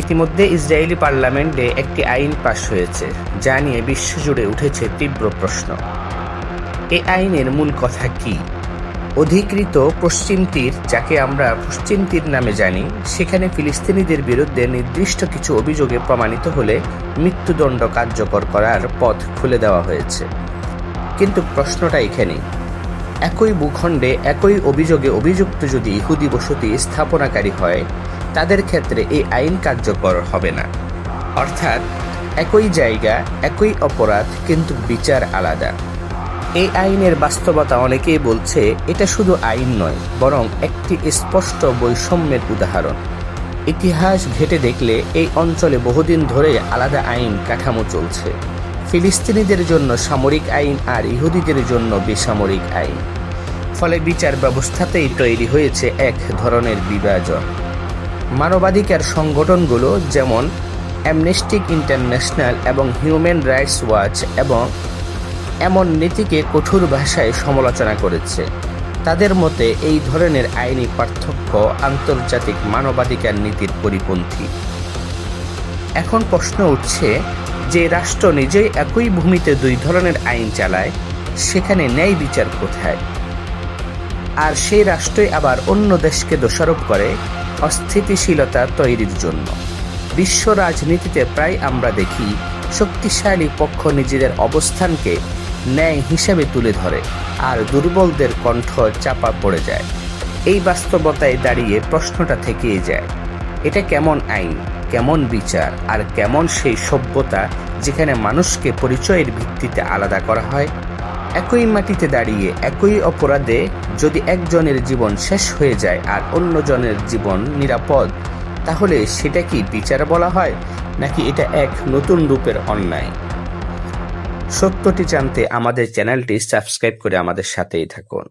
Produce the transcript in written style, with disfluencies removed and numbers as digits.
ইতিমধ্যে ইসরায়েলি পার্লামেন্টে একটি আইন পাস হয়েছে, যা নিয়ে বিশ্বজুড়ে উঠেছে তীব্র প্রশ্ন। এই আইনের মূল কথা কি? অধিকৃত পশ্চিম তীর, যাকে আমরা পশ্চিম তীর নামে জানি, সেখানে ফিলিস্তিনিদের বিরুদ্ধে নির্দিষ্ট কিছু অভিযোগে প্রমাণিত হলে মৃত্যুদণ্ড কার্যকর করার পথ খুলে দেওয়া হয়েছে। কিন্তু প্রশ্নটা এখানেই, একই ভূখণ্ডে একই অভিযোগে অভিযুক্ত যদি ইহুদি বসতি স্থাপনাকারী হয়, তাদের ক্ষেত্রে এই আইন কার্যকর হবে না। অর্থাৎ একই জায়গা, একই অপরাধ, কিন্তু বিচার আলাদা। এই আইনের বাস্তবতা অনেকেই বলছে এটা শুধু আইন নয়, বরং একটি স্পষ্ট বৈষম্যের উদাহরণ। ইতিহাস ঘেঁটে দেখলে এই অঞ্চলে বহুদিন ধরে আলাদা আইন কাঠামো চলছে। ফিলিস্তিনিদের জন্য সামরিক আইন আর ইহুদিদের জন্য বেসামরিক আইন। ফলে বিচার ব্যবস্থাতেই তৈরি হয়েছে এক ধরনের বিভাজন। মানবাধিকার সংগঠনগুলো যেমন অ্যামনেস্টি ইন্টারন্যাশনাল এবং হিউম্যান রাইটস ওয়াচ এমন নীতিকে কঠোর ভাষায় সমালোচনা করেছে। তাদের মতে এই ধরনের আইনি পার্থক্য আন্তর্জাতিক মানবাধিকার নীতির পরিপন্থী। এখন প্রশ্ন উঠছে, যে রাষ্ট্র নিজেই একই ভূমিতে দুই ধরনের আইন চালায়, সেখানে ন্যায় বিচার কোথায়? আর সেই রাষ্ট্রই আবার অন্য দেশকে দোষারোপ করে অস্থিতিশীলতা তৈরির জন্য। বিশ্ব রাজনীতিতে প্রায় আমরা দেখি শক্তিশালী পক্ষ নিজেদের অবস্থানকে ন্যায় হিসেবে তুলে ধরে, আর দুর্বলদের কণ্ঠ চাপা পড়ে যায়। এই বাস্তবতায় দাঁড়িয়ে প্রশ্নটা থেকেই যায়, এটা কেমন আইন, কেমন বিচার, আর কেমন সেই সভ্যতা যেখানে মানুষকে পরিচয়ের ভিত্তিতে আলাদা করা হয়? একই মাটিতে দাঁড়িয়ে একই অপরাধে যদি একজনের জীবন শেষ হয়ে যায় আর অন্যজনের জীবন নিরাপদ, তাহলে সেটা কি বিচার বলা হয়, নাকি এটা এক নতুন রূপের অন্যায়? সত্যটি জানতে আমাদের চ্যানেলটি সাবস্ক্রাইব করে আমাদের সাথেই থাকুন।